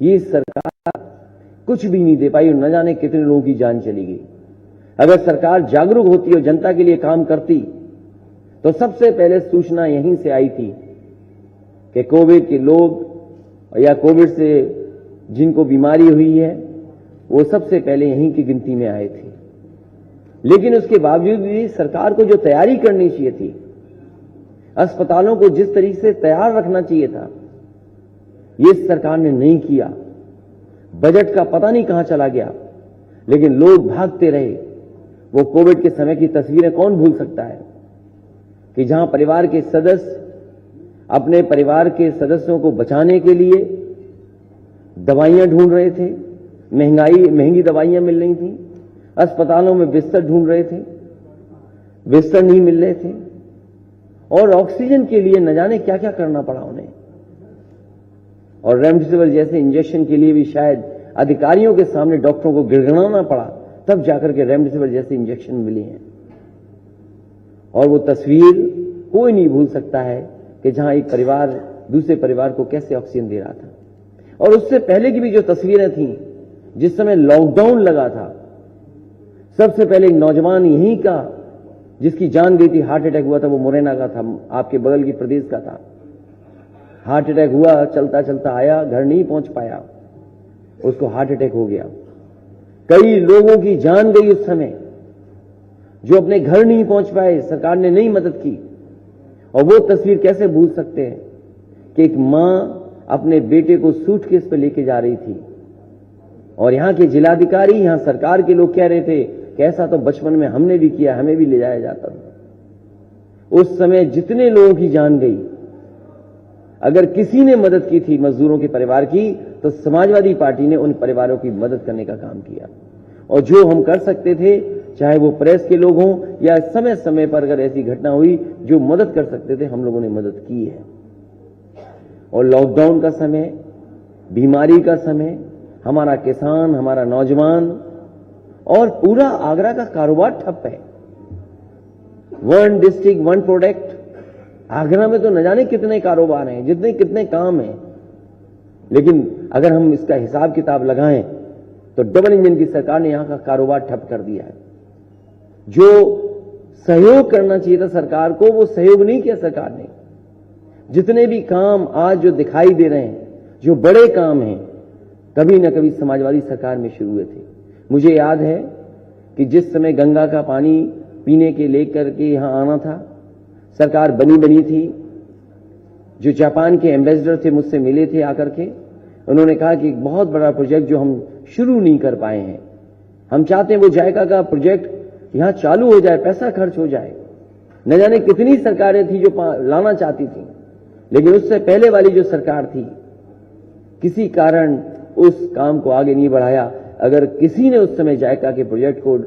ये सरकार कुछ भी नहीं दे पाई और न जाने कितने लोगों की जान चली गई। अगर सरकार जागरूक होती और जनता के लिए काम करती तो सबसे पहले सूचना यहीं से आई थी कि कोविड के लोग या कोविड से जिनको बीमारी हुई है वो सबसे पहले यहीं की गिनती में आए थे। लेकिन उसके बावजूद भी सरकार को जो तैयारी करनी चाहिए थी, अस्पतालों को जिस तरीके से तैयार रखना चाहिए था, ये सरकार ने नहीं किया। बजट का पता नहीं कहां चला गया, लेकिन लोग भागते रहे। वो कोविड के समय की तस्वीरें कौन भूल सकता है कि जहां परिवार के सदस्य अपने परिवार के सदस्यों को बचाने के लिए दवाइयां ढूंढ रहे थे, महंगी दवाइयां मिल रही थी, अस्पतालों में बिस्तर ढूंढ रहे थे, बिस्तर नहीं मिल रहे थे, और ऑक्सीजन के लिए न जाने क्या क्या करना पड़ा उन्हें। और रेमडेसिविर जैसे इंजेक्शन के लिए भी शायद अधिकारियों के सामने डॉक्टरों को गिड़गिड़ाना पड़ा, तब जाकर के रेमडेसिविर जैसे इंजेक्शन मिली हैं। और वो तस्वीर कोई नहीं भूल सकता है कि जहां एक परिवार दूसरे परिवार को कैसे ऑक्सीजन दे रहा था। और उससे पहले की भी जो तस्वीरें थीं, जिस समय लॉकडाउन लगा था, सबसे पहले एक नौजवान यहीं का जिसकी जान गई थी, हार्ट अटैक हुआ था, वो मुरैना का था, आपके बगल की प्रदेश का था। हार्ट अटैक हुआ, चलता चलता आया, घर नहीं पहुंच पाया, उसको हार्ट अटैक हो गया। कई लोगों की जान गई उस समय, जो अपने घर नहीं पहुंच पाए, सरकार ने नहीं मदद की। और वो तस्वीर कैसे भूल सकते हैं कि एक मां अपने बेटे को सूटकेस पे लेके जा रही थी और यहां के जिलाधिकारी, यहां सरकार के लोग कह रहे थे कि ऐसा तो बचपन में हमने भी किया, हमें भी ले जाया जाता था। उस समय जितने लोगों की जान गई, अगर किसी ने मदद की थी मजदूरों के परिवार की, तो समाजवादी पार्टी ने उन परिवारों की मदद करने का काम किया। और जो हम कर सकते थे, चाहे वो प्रेस के लोग हों या समय समय पर अगर ऐसी घटना हुई, जो मदद कर सकते थे, हम लोगों ने मदद की है। और लॉकडाउन का समय, बीमारी का समय, हमारा किसान, हमारा नौजवान और पूरा आगरा का कारोबार ठप है। One district one product, Agra में तो न जाने कितने कारोबार हैं, कितने काम हैं। लेकिन अगर हम इसका हिसाब किताब लगाएं तो डबल इंजन की सरकार ने यहां का कारोबार ठप कर दिया है। जो सहयोग करना चाहिए था सरकार को, वो सहयोग नहीं किया सरकार ने। जितने भी काम आज जो दिखाई दे रहे हैं, जो बड़े काम हैं, कभी न कभी समाजवादी सरकार में शुरू हुए थे। मुझे याद है कि जिस समय गंगा का पानी पीने के लेकर के यहां आना था, सरकार बनी थी। जो जापान के एम्बेसडर थे मुझसे मिले थे आकर के, उन्होंने कहा कि एक बहुत बड़ा प्रोजेक्ट जो हम शुरू नहीं कर पाए हैं, हम चाहते हैं वो जायका का प्रोजेक्ट यहां चालू हो जाए, पैसा खर्च हो जाए। न जाने कितनी सरकारें थी जो लाना चाहती थी, लेकिन उससे पहले वाली जो सरकार थी, किसी कारण उस काम को आगे नहीं बढ़ाया। अगर किसी ने उस समय जायका के प्रोजेक्ट को,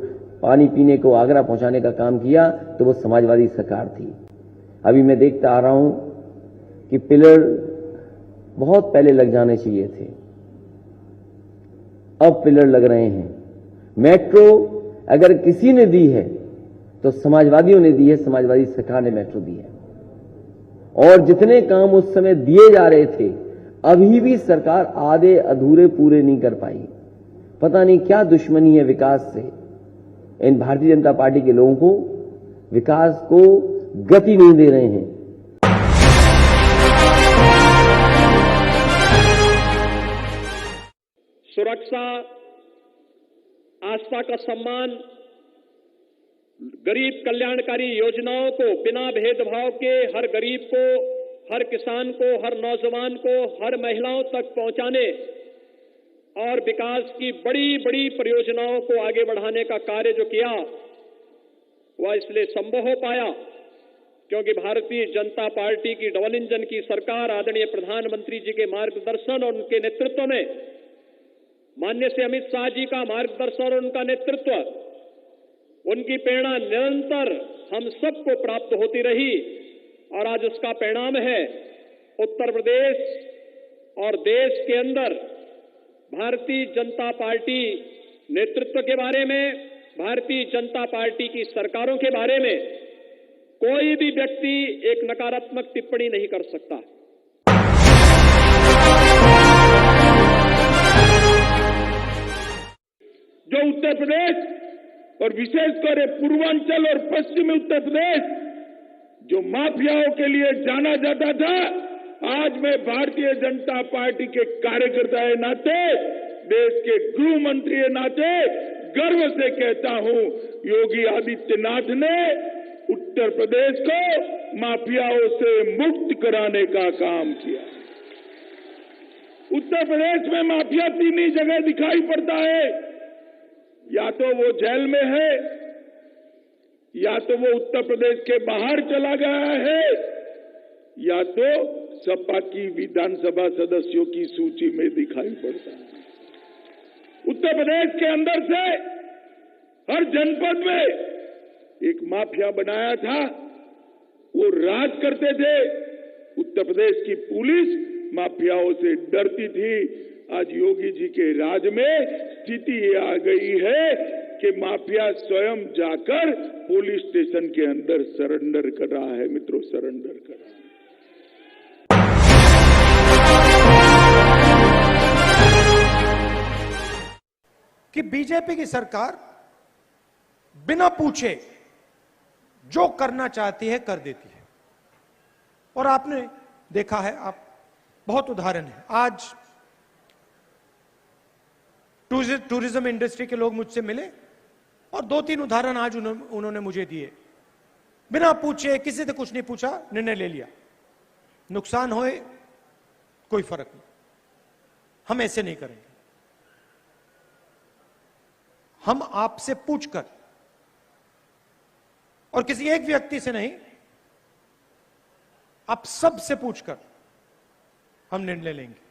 पानी पीने को आगरा पहुंचाने का काम किया, तो वो समाजवादी सरकार थी। अभी मैं देखता आ रहा हूं कि पिलर बहुत पहले लग जाने चाहिए थे, अब पिलर लग रहे हैं। मेट्रो अगर किसी ने दी है तो समाजवादियों ने दी है, समाजवादी सरकार ने मेट्रो दी है। और जितने काम उस समय दिए जा रहे थे, अभी भी सरकार आधे अधूरे पूरे नहीं कर पाई। पता नहीं क्या दुश्मनी है विकास से। इन भारतीय जनता पार्टी के लोगों को विकास को गति नहीं दे रहे हैं। सुरक्षा, आस्था का सम्मान, गरीब कल्याणकारी योजनाओं को बिना भेदभाव के हर गरीब को, हर किसान को, हर नौजवान को, हर महिलाओं तक पहुंचाने और विकास की बड़ी बड़ी परियोजनाओं को आगे बढ़ाने का कार्य जो किया, वह इसलिए संभव हो पाया क्योंकि भारतीय जनता पार्टी की डबल इंजन की सरकार, आदरणीय प्रधानमंत्री जी के मार्गदर्शन और उनके नेतृत्व में, माननीय श्री अमित शाह जी का मार्गदर्शन और उनका नेतृत्व, उनकी प्रेरणा निरंतर हम सबको प्राप्त होती रही। और आज उसका परिणाम है उत्तर प्रदेश और देश के अंदर भारतीय जनता पार्टी नेतृत्व के बारे में, भारतीय जनता पार्टी की सरकारों के बारे में कोई भी व्यक्ति एक नकारात्मक टिप्पणी नहीं कर सकता। और विशेषकर पूर्वांचल और पश्चिमी उत्तर प्रदेश जो माफियाओं के लिए जाना जाता था, आज मैं भारतीय जनता पार्टी के कार्यकर्ता के नाते, देश के गृह मंत्री के नाते गर्व से कहता हूं, योगी आदित्यनाथ ने उत्तर प्रदेश को माफियाओं से मुक्त कराने का काम किया। उत्तर प्रदेश में माफिया तीन ही जगह दिखाई पड़ता है, या तो वो जेल में है, या तो वो उत्तर प्रदेश के बाहर चला गया है, या तो सपा की विधानसभा सदस्यों की सूची में दिखाई पड़ता है। उत्तर प्रदेश के अंदर से हर जनपद में एक माफिया बनाया था, वो राज करते थे। उत्तर प्रदेश की पुलिस माफियाओं से डरती थी। आज योगी जी के राज में स्थिति ये आ गई है कि माफिया स्वयं जाकर पुलिस स्टेशन के अंदर सरेंडर कर रहा है। मित्रों, सरेंडर कर रहा है। कि बीजेपी की सरकार बिना पूछे जो करना चाहती है कर देती है। और आपने देखा है, आप बहुत उदाहरण है। आज टूरिज्म इंडस्ट्री के लोग मुझसे मिले और 2-3 उदाहरण आज उन्होंने मुझे दिए। बिना पूछे, किसी से कुछ नहीं पूछा, निर्णय ले लिया। नुकसान होए कोई फर्क नहीं, हम ऐसे नहीं करेंगे। हम आपसे पूछकर, और किसी एक व्यक्ति से नहीं, आप सबसे पूछकर हम निर्णय लेंगे।